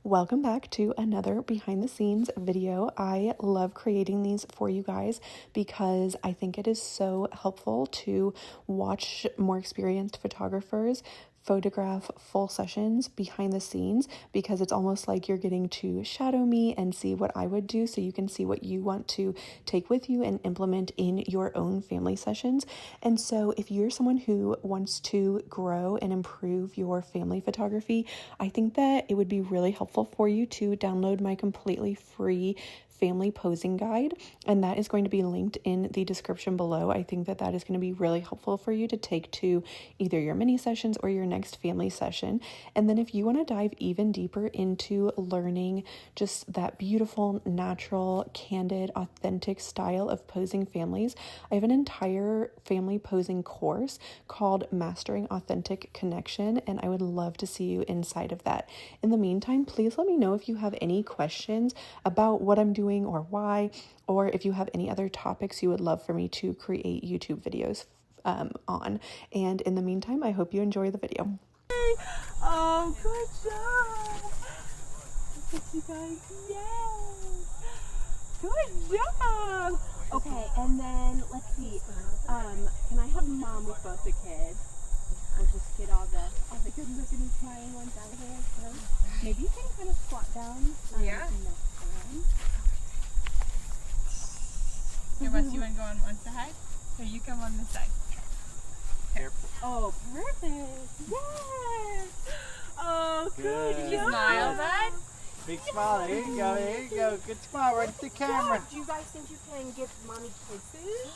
Welcome back to another behind the scenes video. I love creating these for you guys because I think it is so helpful to watch more experienced photographers photograph full sessions behind the scenes, because it's almost like you're getting to shadow me and see what I would do, so you can see what you want to take with you and implement in your own family sessions. And so if you're someone who wants to grow and improve your family photography, I think that it would be really helpful for you to download my completely free family posing guide, and that is going to be linked in the description below. I think that that is going to be really helpful for you to take to either your mini sessions or your next family session. And then if you want to dive even deeper into learning just that beautiful, natural, candid, authentic style of posing families, I have an entire family posing course called Mastering Authentic Connection, and I would love to see you inside of that. In the meantime, please let me know if you have any questions about what I'm doing or why, or if you have any other topics you would love for me to create YouTube videos on. And in the meantime, I hope you enjoy the video. Oh, good job. Look at you guys. Yes. Good job. Okay, and then let's see. Can I have mom with both the kids? We'll just get all the good looking and smiling ones out of here. So maybe you can kind of squat down. Yeah. Next one. Here, Wes, you want to go on one side? Here, you come on this side. Here. Oh, perfect. Yes. Oh, good. Did you smile, bud? Big smile. There you go. There you go. Good smile right at the camera. Do you guys think you can give mommy kisses?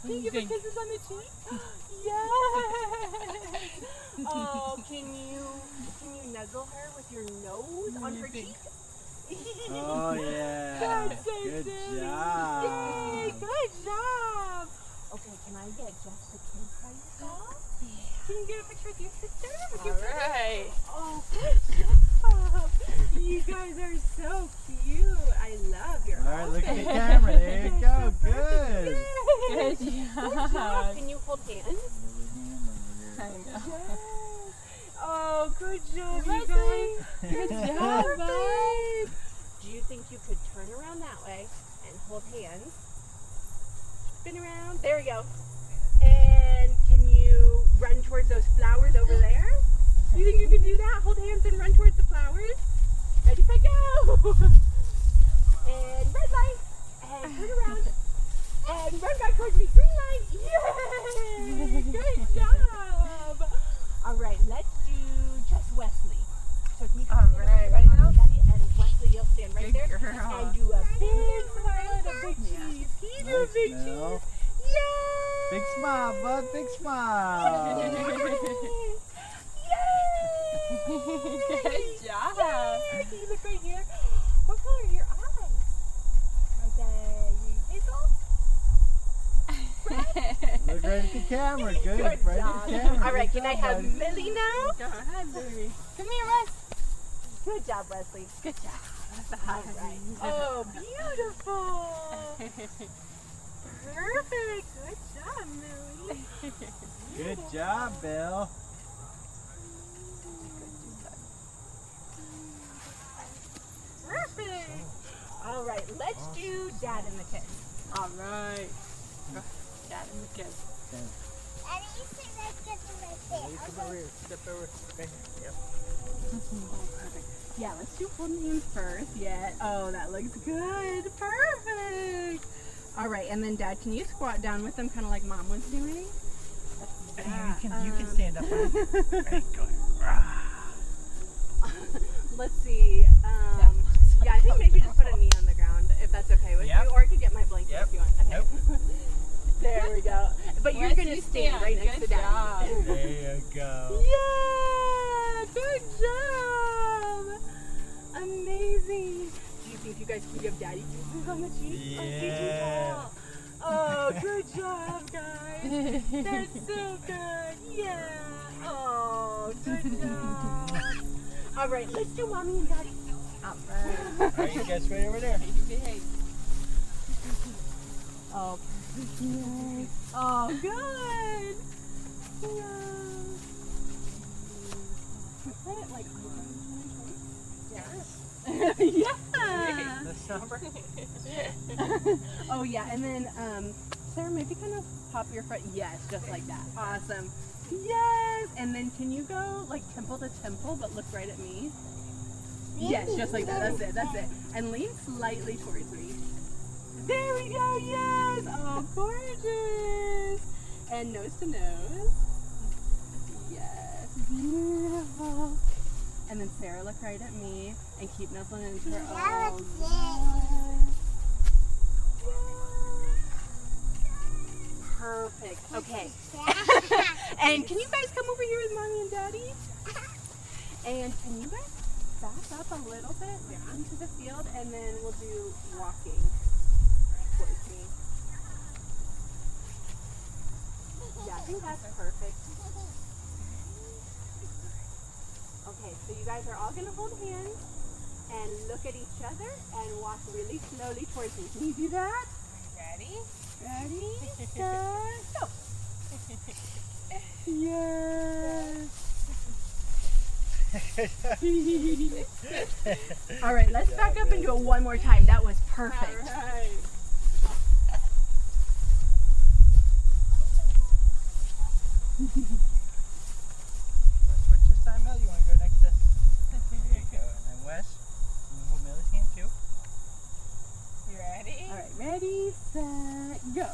What do you Give her think? kisses on the cheek? Yes. Oh, can you nuzzle her with your nose on her cheek? Oh yeah. That's so Good silly. job. Yay, good job. Okay, can I get just the kids by yourself? Can you get a picture with your sister? With your brother? Alright. Oh, good job. You guys are so cute. I love your All right, look at the outfit. camera. There you go. So Good. perfect. Good Good job. job. Can you hold hands? I know. Yes. Oh, good job, you Leslie. guys. Good job, Perfect. babe. Do you think you could turn around that way and hold hands? Spin around. There we go. And can you run towards those flowers over there? You think you can do that? Hold hands and run towards the flowers. Ready, set, go. And red light. And turn around. And run back towards me. Green light. Yay! Good job. All right, let's do just Wesley. So can you come stand Alright, right ready behind now? Daddy, and Wesley, you'll stand right Good there girl. and do a big smile and a big cheese. Can you do a Nice, big Mel. cheese? Yay! Big smile, bud. Big smile. Yay! Good job. Yay! Can you look right here? What color are your eyes? Are they hazel? Look right at the camera. Good. Good Right job. at the camera. All right, Good can I job, have buddy. Millie now? Go ahead, baby. Come here, Wes. Good job, Wesley. Good job. All right. Oh, beautiful. Perfect. Good job, Millie. Good job, Bill. Perfect. All right, let's do Dad and the kids. Alright. Dad and the kids. Daddy, you think let's get them right there. Come over here. Step over. Right here. Yep. Yeah, let's do holding hands first. Yeah. Oh, that looks good. Perfect. All right, and then Dad, can you squat down with them, kind of like Mom was doing? Yeah, You can stand up. Right, go ahead. Let's see. Yeah, I think maybe just put a knee on the ground if that's okay with Yep. you, or I could get my blanket Yep. if you want. Okay. Nope. There we go. But you're Wes, gonna you stand right next to Good Dad. job. There you go. Yeah! Good job! Amazing! Do you think you guys can give Daddy kisses on the cheek? Yeah. Oh, good job, guys! That's so good! Yeah! Oh, good job! All right, let's do Mommy and Daddy. Alright. All right, you guys right over there. You behave. Oh, yes. Oh, good! Yeah. Put it like, yeah. Yeah. The summer. Oh yeah, and then Sarah, maybe kind of pop your foot. Yes, just like that. Awesome. Yes, and then can you go like temple to temple, but look right at me? Yes, just like that. That's it. That's it. And lean slightly towards me. There we go. Yes. Oh, gorgeous. And nose to nose. Yes. Beautiful. And then Sarah, look right at me and keep nuzzling into her. Oh, yes. Perfect. Okay. And can you guys come over here with mommy and daddy? And can you guys back up a little bit down to the field, and then we'll do walking towards me. Yeah, I think that's perfect. Okay, so you guys are all going to hold hands and look at each other and walk really slowly towards me. Can you do that? Ready? Ready, set, go. Yes. All right, let's back up and do it one more time. That was perfect. All right. Switch this time, Mel. You want to go next to? There you go. And then Wes. And then hold Millie's hand too. You ready? All right, ready, set, go.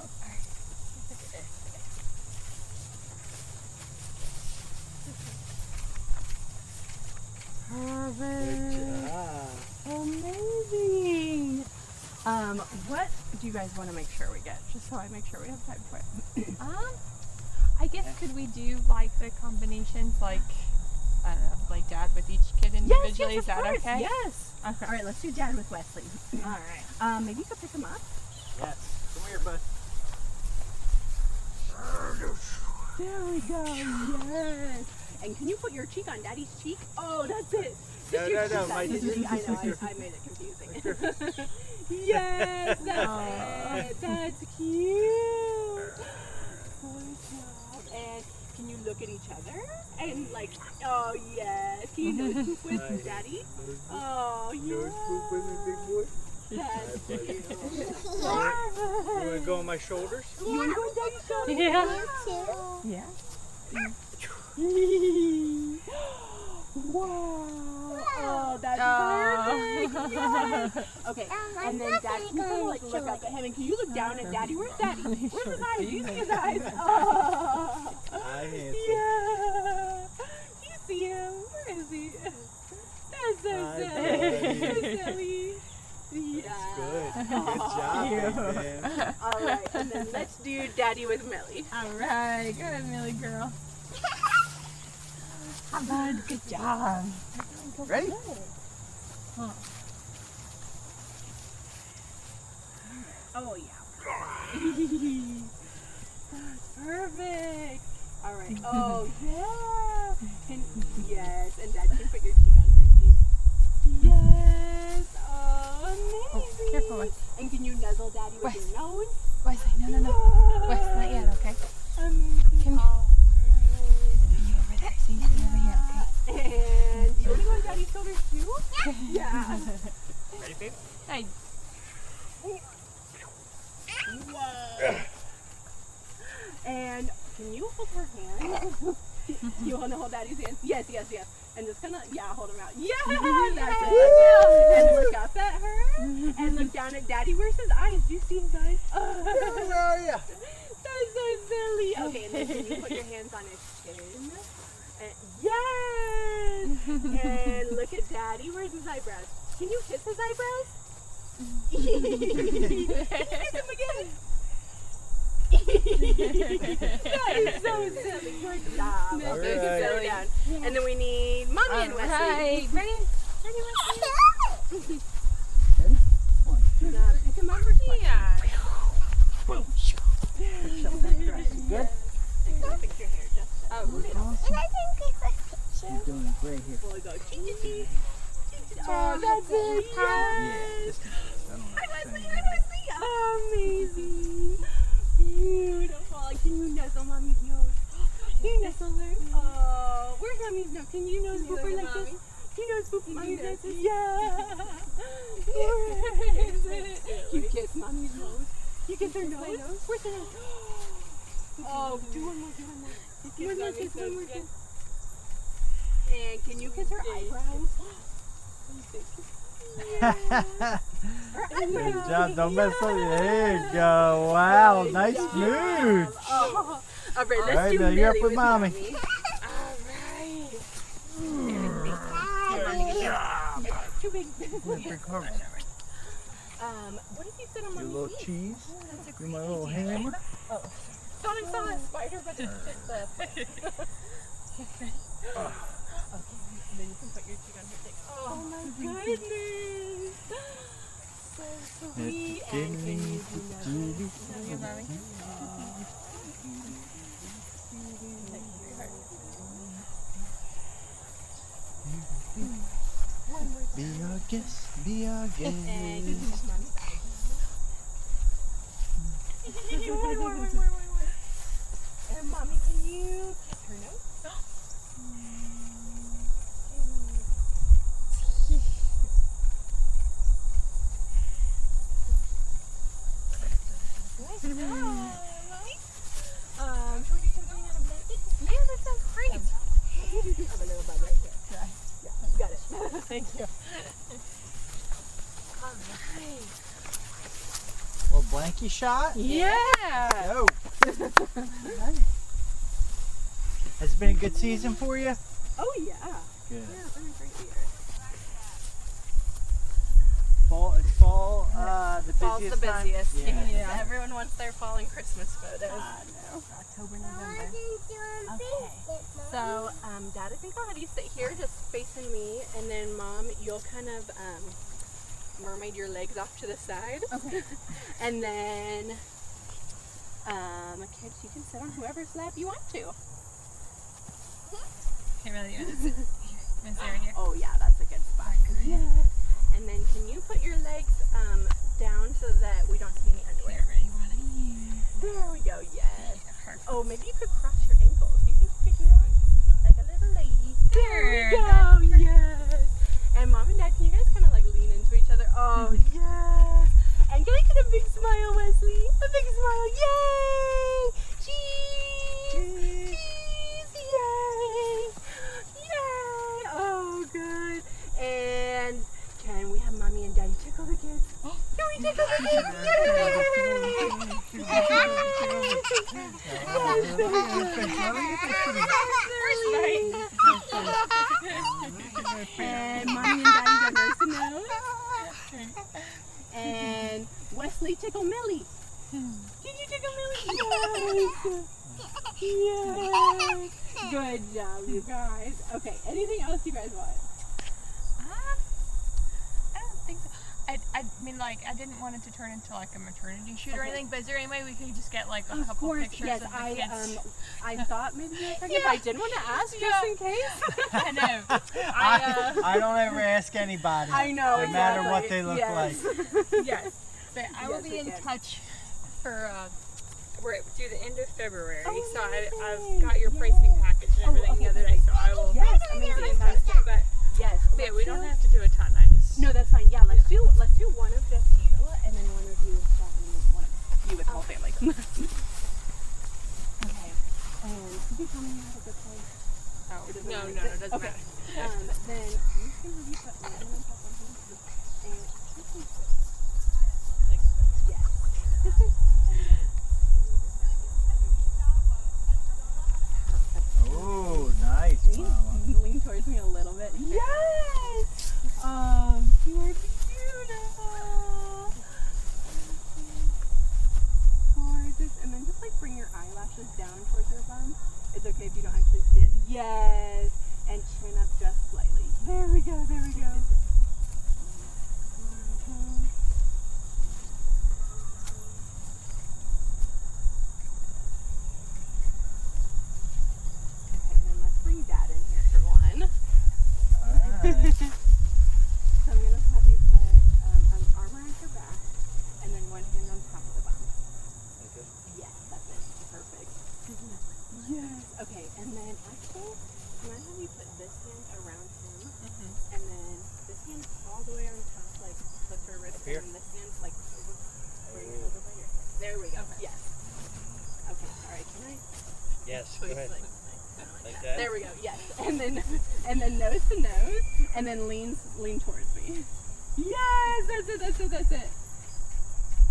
Perfect. Good job. Amazing. What do you guys want to make sure we get? Just so I make sure we have time for it. I guess could we do like the combinations, like I don't know, like dad with each kid individually? Yes, Is that of course. okay? Yes. Okay. All right, let's do Dad with Wesley. All right. Maybe you could pick him up. Yes. Come here, bud. There we go. Yes. And can you put your cheek on Daddy's cheek? Oh, that's it. No, my I know. I made it confusing. Yes, that's it. That's cute. Good job. And can you look at each other and like, oh yes. Can you nose poop with Daddy? Oh yeah. That's cute. You want to go on my shoulders? You want to go on Daddy's shoulder? Yeah. Wow. Oh, that's perfect. Yes. Okay. And then Daddy, you can like look up at him, and can you look down at Daddy? Where's Daddy? Where's his eyes? Do you see his eyes? Oh. I handsome. Yeah. You see him? Where is he? That's so Hi, silly. buddy. So silly. Yeah. Good. Good job, man. All right. And then let's do Daddy with Millie. All right. Go ahead, Millie girl. Good job. Ready? Huh. Oh yeah. That's perfect. All right. Oh yeah. Yes, and Dad can put your cheek on her cheek. Yes. Oh, amazing. Oh, careful, Wes. And can you nuzzle Daddy with Wes. your nose? Wesley, no. Wes, not yet, okay? Amazing. Come here. Oh, You over there. So you stay over here, okay? and you want to go on Daddy's shoulders too? Yeah. Ready, babe? Hey. Whoa. And can you hold her hand? You want to hold Daddy's hand? Yes. And just kind of, hold him out. Yeah, that's it. And look up at her. And look down at Daddy. Where's his eyes? Do you see his eyes? Where are you? That's so silly. Okay, and then can you put your hands on his chin? And, yes! And look at Daddy. Where's his eyebrows? Can you kiss his eyebrows? Kiss him again. That is so silly. Good job. All Okay, right. settle down. And then we need Mommy and Wesley. Right. Ready? Ready? Ready? One, two. Pick him up or Yeah. Good? And can you fix your hair just a little? And I think we could picture. You're doing great here. We'll go chee. Oh, that's it. Yeah, Yes. just I don't know. Hi, Wesley. Amazing. Beautiful. Can you nuzzle Mommy's nose? Can you nuzzle her? Oh, where's Mommy's nose? Can you nose boop her like this? Can you nose boop Mommy's nose? Yeah. kiss her nose? Where's her nose? Oh, do one more, do one more. One more kiss, one more kiss. And can you kiss her eyebrows? Yeah. Good job. Don't mess up. There you go. Wow, nice smooch. Oh. All right, let's All right, do now you're up Millie with mommy. All right. Too big. What if you sit on Do a mommy's little feet? cheese. That's a Do my great little idea. hammer. Thought I saw a spider, but it's a... Okay, then you can put your cheek on her thing. Oh my goodness! So sweet. And can you do another? Be our guest. Be our guest. And you can mommy's eyes. More. And mommy, can you kiss her nose? Should we do something on a blanket? Yeah, that sounds great. I have a little bug right here. Yeah, you got it. Thank you. All right. Little blankie shot. Yeah. Go. Has it been a good season for you? Oh yeah. Good. Yeah, it's been a great year. Fall, the Fall's busiest the time? busiest. Yeah. Yeah. Everyone wants their fall and Christmas photos. I know. October, November. Okay. So, Dad, I think I'll have you sit here just facing me, and then Mom, you'll kind of mermaid your legs off to the side. Okay. And then, kids, you can sit on whoever's lap you want to. Okay, really, you want to sit right here? Oh yeah, that's a good spot. Yes. And then can you put your legs down so that we don't see any underwear? Ready, one. There we go, yes. Perfect. Oh, maybe you could cross your ankles. Do you think you could do that? Like a little lady. There we go, yes. And Mom and Dad, can you guys kind of like lean into each other? Oh, yes. And can I get a big smile, Wesley? A big smile, yay! Cheese! Cheese! Yay! Yay! Oh, good. And can we have Mommy and Daddy tickle the kids? Can we tickle the kids? And Mommy and Daddy go nose to nose. And Wesley tickle Millie. Can you tickle Millie? Yes. Yes. Good job, you guys. Okay, anything else you guys want? I don't think so. I mean, like, I didn't want it to turn into like a maternity shoot or anything, but is there any way we could just get like a Of couple course, pictures yes. of the kids? I thought maybe you were pregnant, but I didn't want to ask just in case. I know. I don't ever ask anybody. I know, No matter what exactly. they look Yes. like. Yes. But I will Yes, be we in can. touch for we're due the end of February, Oh, so I've nice. got your Yes. pricing package and everything okay, the other day, so I will. Yes, amazing. Fantastic. But Yes. yeah, let's we do don't it. have to do a ton. I just No, that's fine. Yeah, let's do one of just you, and then one of you, one of you with the whole family. Okay. And could you tell me how to get place? Oh, It doesn't no, matter. no, it doesn't Okay. matter. Then I'm just gonna have you put one hand on top of one hand, and Like, yes. And then Oh, nice, Mama. lean towards me a little bit. Yes! You are beautiful. Gorgeous. And then just like bring your eyelashes down towards your bum. It's okay if you don't actually see it. Yes. And chin up just slightly. There we go, there we go. Okay, and then let's bring Dad in here for one. Alright. So I'm going to have you put an arm around your back and then one hand on top of the bum. Yes, that's it. Perfect. Yes. Okay, and then actually, can I have you put this hand around him and then this hand all the way on top, like close to her wrist, Up here? and this hand like over, bring it over by your head. There we go. Yes. Okay. All right. Can I? Yes, go Please, ahead. like Like that? There we go. Yes. And then nose to nose, and then lean towards me. Yes. That's it.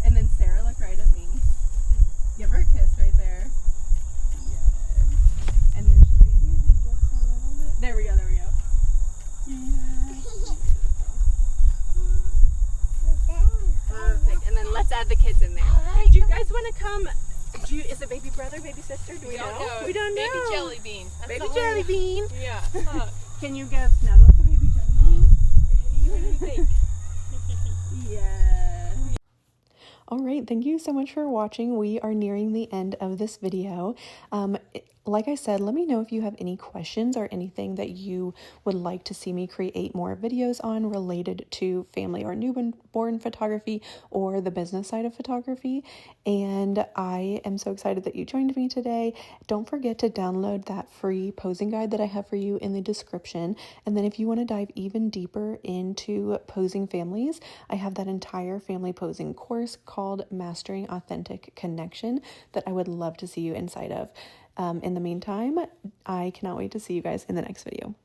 And then Sarah, look right at me. Give her a kiss right there. Yes. And then straighten your head just a little bit. There we go. Yes. Perfect. And then let's add the kids in there. Do you guys want to come? Is it baby brother, baby sister? Do we know? We don't know. Baby jelly bean. That's Baby the jelly word. bean. Yeah. Can you give snuggle to baby jelly bean? What do you think? Yeah. All right, thank you so much for watching. We are nearing the end of this video. Like I said, let me know if you have any questions or anything that you would like to see me create more videos on related to family or newborn photography or the business side of photography. And I am so excited that you joined me today. Don't forget to download that free posing guide that I have for you in the description. And then if you want to dive even deeper into posing families, I have that entire family posing course called Mastering Authentic Connection that I would love to see you inside of. In the meantime, I cannot wait to see you guys in the next video.